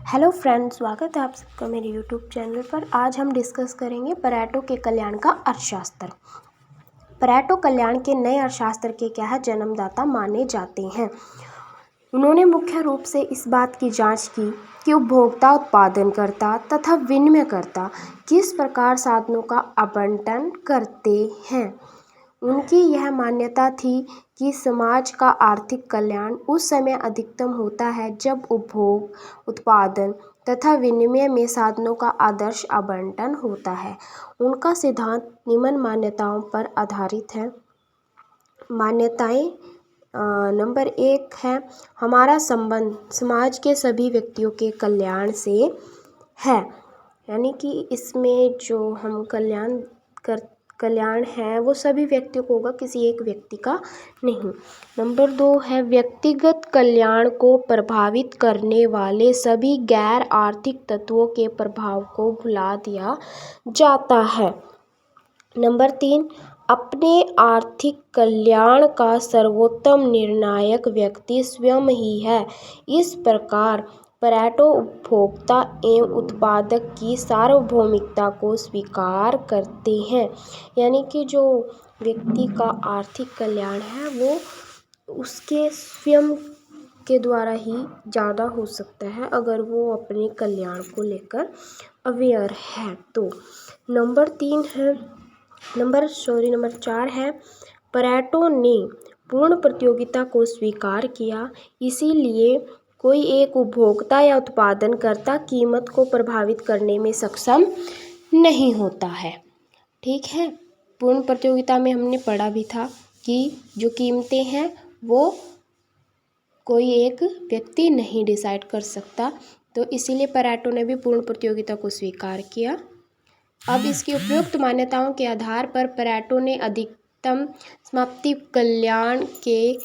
Hello friends, स्वागत है आप सबका मेरे यूट्यूब चैनल पर। आज हम डिस्कस करेंगे परेटो के कल्याण का अर्थशास्त्र। परेटो कल्याण के नए अर्थशास्त्र के क्या है जन्मदाता माने जाते हैं। उन्होंने मुख्य रूप से इस बात की जांच की कि उपभोक्ता, उत्पादनकर्ता तथा विनिमयकर्ता किस प्रकार साधनों का आवंटन करते हैं। उनकी यह मान्यता थी कि समाज का आर्थिक कल्याण उस समय अधिकतम होता है जब उपभोग, उत्पादन तथा विनिमय में साधनों का आदर्श आवंटन होता है। उनका सिद्धांत निम्न मान्यताओं पर आधारित है। मान्यताएं नंबर 1 है, हमारा संबंध समाज के सभी व्यक्तियों के कल्याण से है। यानी कि इसमें जो हम कल्याण है वो सभी व्यक्तियों को होगा, किसी एक व्यक्ति का नहीं। नंबर 2 है, व्यक्तिगत कल्याण को प्रभावित करने वाले सभी गैर आर्थिक तत्वों के प्रभाव को भुला दिया जाता है। नंबर 3, अपने आर्थिक कल्याण का सर्वोत्तम निर्णायक व्यक्ति स्वयं ही है। इस प्रकार परेटो उपभोक्ता एवं उत्पादक की सार्वभौमिकता को स्वीकार करते हैं। यानी कि जो व्यक्ति का आर्थिक कल्याण है वो उसके स्वयं के द्वारा ही ज़्यादा हो सकता है अगर वो अपने कल्याण को लेकर अवेयर है तो। नंबर 4 है, परेटो ने पूर्ण प्रतियोगिता को स्वीकार किया, इसीलिए कोई एक उपभोक्ता या उत्पादनकर्ता कीमत को प्रभावित करने में सक्षम नहीं होता है। ठीक है, पूर्ण प्रतियोगिता में हमने पढ़ा भी था कि जो कीमतें हैं वो कोई एक व्यक्ति नहीं डिसाइड कर सकता, तो इसीलिए परेटो ने भी पूर्ण प्रतियोगिता को स्वीकार किया। अब इसकी उपयुक्त मान्यताओं के आधार पर परेटो ने अधिकतम समाप्ति कल्याण के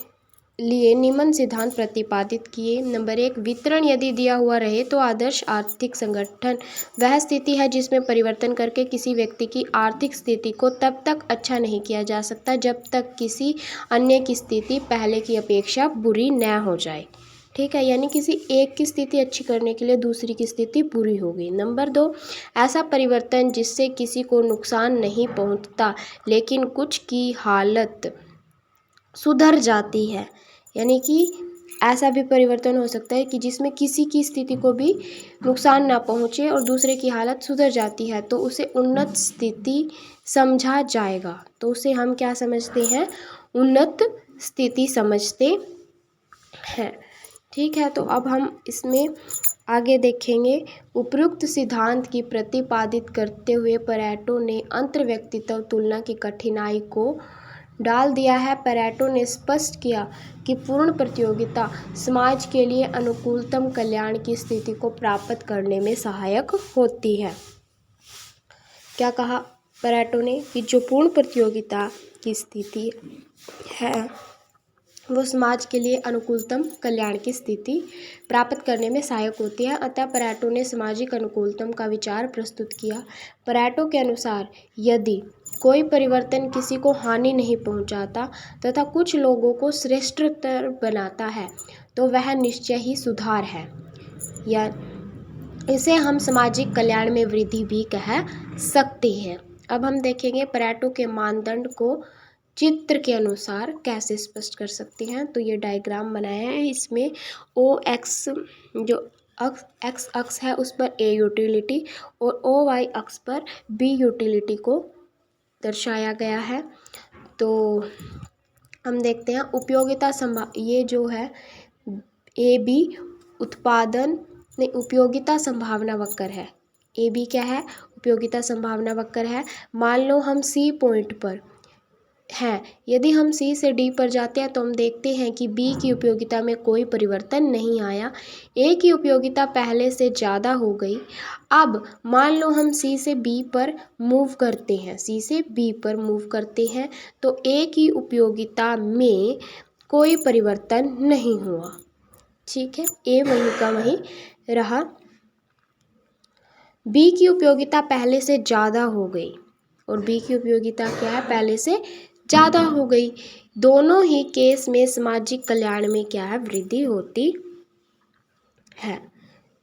लिए निम्न सिद्धांत प्रतिपादित किए। नंबर 1, वितरण यदि दिया हुआ रहे तो आदर्श आर्थिक संगठन वह स्थिति है जिसमें परिवर्तन करके किसी व्यक्ति की आर्थिक स्थिति को तब तक अच्छा नहीं किया जा सकता जब तक किसी अन्य की स्थिति पहले की अपेक्षा बुरी न हो जाए। ठीक है, यानी किसी एक की स्थिति अच्छी करने के लिए दूसरी की स्थिति बुरी हो गई। नंबर 2, ऐसा परिवर्तन जिससे किसी को नुकसान नहीं पहुंचता लेकिन कुछ की हालत सुधर जाती है। यानी कि ऐसा भी परिवर्तन हो सकता है कि जिसमें किसी की स्थिति को भी नुकसान ना पहुंचे और दूसरे की हालत सुधर जाती है तो उसे उन्नत स्थिति समझा जाएगा। तो उसे हम क्या समझते हैं, उन्नत स्थिति समझते हैं। ठीक है, तो अब हम इसमें आगे देखेंगे। उपयुक्त सिद्धांत की प्रतिपादित करते हुए परेटो ने अंतर्व्यक्तित्व तुलना की कठिनाई को डाल दिया है। परेटो ने स्पष्ट किया कि पूर्ण प्रतियोगिता समाज के लिए अनुकूलतम कल्याण की स्थिति को प्राप्त करने में सहायक होती है। क्या कहा परेटो ने कि जो पूर्ण प्रतियोगिता की स्थिति है वो समाज के लिए अनुकूलतम कल्याण की स्थिति प्राप्त करने में सहायक होती है। अतः परेटो ने सामाजिक अनुकूलतम का विचार प्रस्तुत किया। परेटो के अनुसार यदि कोई परिवर्तन किसी को हानि नहीं पहुंचाता तथा कुछ लोगों को श्रेष्ठतर बनाता है तो वह निश्चय ही सुधार है, या इसे हम सामाजिक कल्याण में वृद्धि भी कह सकते हैं। अब हम देखेंगे परेटो के मानदंड को चित्र के अनुसार कैसे स्पष्ट कर सकते हैं। तो ये डायग्राम बनाया है, इसमें OX जो एक्स अक्ष है उस पर A यूटिलिटी और OY अक्ष पर B यूटिलिटी को दर्शाया गया है। तो हम देखते हैं उपयोगिता ये जो है AB उपयोगिता संभावना वक्र है। AB क्या है, उपयोगिता संभावना वक्र है। मान लो हम C पॉइंट पर हैं, यदि हम C से D पर जाते हैं तो हम देखते हैं कि B की उपयोगिता में कोई परिवर्तन नहीं आया, A की उपयोगिता पहले से ज़्यादा हो गई। अब मान लो हम C से B पर मूव करते हैं, तो A की उपयोगिता में कोई परिवर्तन नहीं हुआ। ठीक है, A वहीं का वहीं रहा। B की उपयोगिता पहले से ज़्यादा हो गई और B की उपयोगिता क्या है, पहले से ज़्यादा हो गई। दोनों ही केस में सामाजिक कल्याण में क्या है, वृद्धि होती है।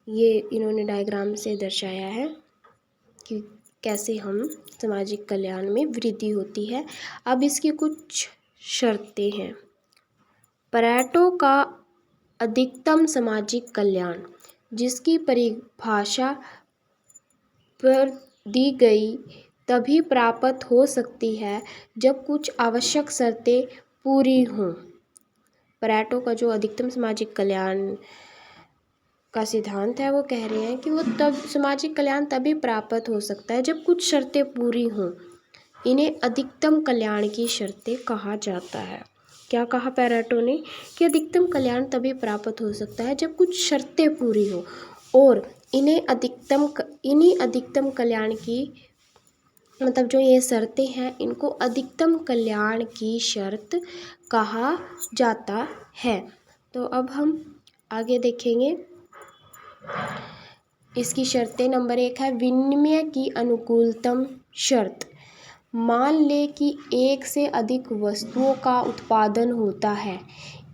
ये इन्होंने डायग्राम से दर्शाया है कि कैसे हम सामाजिक कल्याण में वृद्धि होती है। अब इसकी कुछ शर्तें हैं। परेटो का अधिकतम सामाजिक कल्याण, जिसकी परिभाषा पर दी गई तभी प्राप्त हो सकती है जब कुछ आवश्यक शर्तें पूरी हों। परेटो का जो अधिकतम सामाजिक कल्याण का सिद्धांत है वो कह रहे हैं कि वो तब सामाजिक कल्याण तभी प्राप्त हो सकता है जब कुछ शर्तें पूरी हों। इन्हें अधिकतम कल्याण की शर्तें कहा जाता है। क्या कहा पेरेटो ने कि अधिकतम कल्याण तभी प्राप्त हो सकता है जब कुछ शर्तें पूरी हो, और इन्हीं अधिकतम कल्याण की मतलब जो ये शर्तें हैं इनको अधिकतम कल्याण की शर्त कहा जाता है। तो अब हम आगे देखेंगे। इसकी शर्तें, नंबर 1 है विनिमय की अनुकूलतम शर्त। मान ले कि एक से अधिक वस्तुओं का उत्पादन होता है,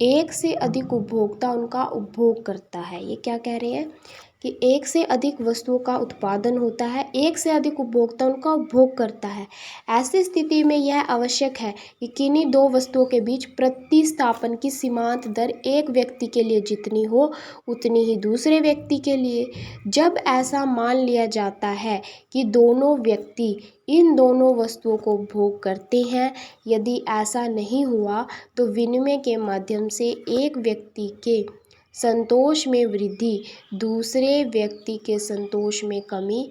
एक से अधिक उपभोक्ता उनका उपभोग करता है। ये क्या कह रहे हैं कि एक से अधिक वस्तुओं का उत्पादन होता है, एक से अधिक उपभोक्ता उनका उपभोग करता है। ऐसी स्थिति में यह आवश्यक है कि किन्हीं दो वस्तुओं के बीच प्रतिस्थापन की सीमांत दर एक व्यक्ति के लिए जितनी हो उतनी ही दूसरे व्यक्ति के लिए। जब ऐसा मान लिया जाता है कि दोनों व्यक्ति इन दोनों वस्तुओं को उपभोग करते हैं, यदि ऐसा नहीं हुआ तो विनिमय के माध्यम से एक व्यक्ति के संतोष में वृद्धि दूसरे व्यक्ति के संतोष में कमी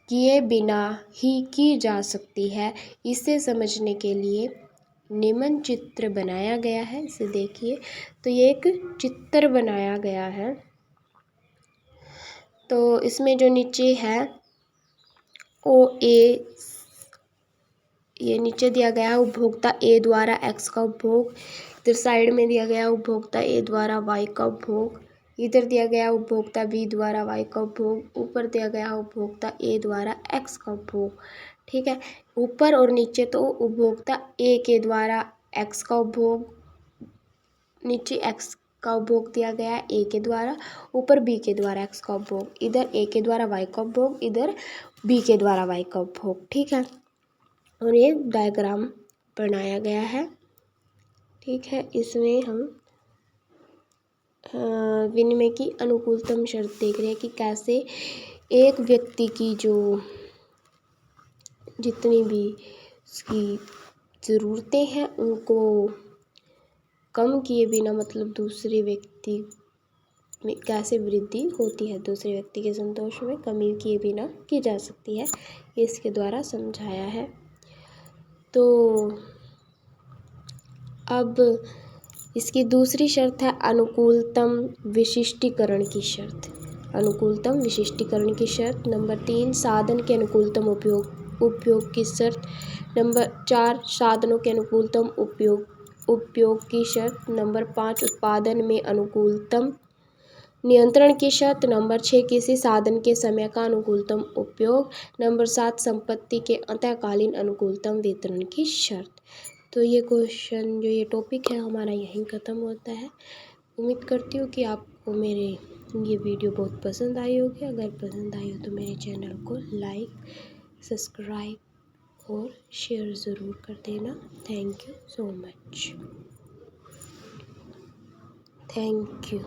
किए बिना ही की जा सकती है। इसे समझने के लिए निम्न चित्र बनाया गया है। इसे देखिए, तो ये एक चित्र बनाया गया है। तो इसमें जो नीचे है OA, ये नीचे दिया गया है उपभोक्ता ए द्वारा एक्स का उपभोग, इधर साइड में दिया गया उपभोक्ता ए द्वारा वाई का उपभोग, इधर दिया गया उपभोक्ता बी द्वारा वाई का उपभोग, ऊपर दिया गया उपभोक्ता ए द्वारा एक्स का उपभोग। ठीक है, ऊपर और नीचे तो उपभोक्ता ए के द्वारा एक्स का उपभोग, नीचे एक्स का उपभोग दिया गया है ए के द्वारा, ऊपर बी के द्वारा एक्स का उपभोग, इधर ए के द्वारा वाई का उपभोग, इधर बी के द्वारा वाई का उपभोग। ठीक है, और ये डायग्राम बनाया गया है। ठीक है, इसमें हम विनिमय की अनुकूलतम शर्त देख रहे हैं कि कैसे एक व्यक्ति की जो जितनी भी उसकी ज़रूरतें हैं उनको कम किए बिना मतलब दूसरे व्यक्ति में कैसे वृद्धि होती है, दूसरे व्यक्ति के संतोष में कमी किए बिना की जा सकती है, ये इसके द्वारा समझाया है। तो अब इसकी दूसरी शर्त है अनुकूलतम विशिष्टीकरण की शर्त। अनुकूलतम विशिष्टीकरण की शर्त। नंबर 3 साधन के अनुकूलतम उपयोग की शर्त। नंबर 4 साधनों के अनुकूलतम उपयोग की शर्त। नंबर 5 उत्पादन में अनुकूलतम नियंत्रण की शर्त। नंबर 6 किसी साधन के समय का अनुकूलतम उपयोग। नंबर 7 संपत्ति के अंतःकालीन अनुकूलतम वितरण की शर्त। तो ये क्वेश्चन जो ये टॉपिक है हमारा यहीं ख़त्म होता है। उम्मीद करती हूँ कि आपको मेरे ये वीडियो बहुत पसंद आई होगी। अगर पसंद आई हो तो मेरे चैनल को लाइक, सब्सक्राइब और शेयर ज़रूर कर देना। Thank you so much. Thank you.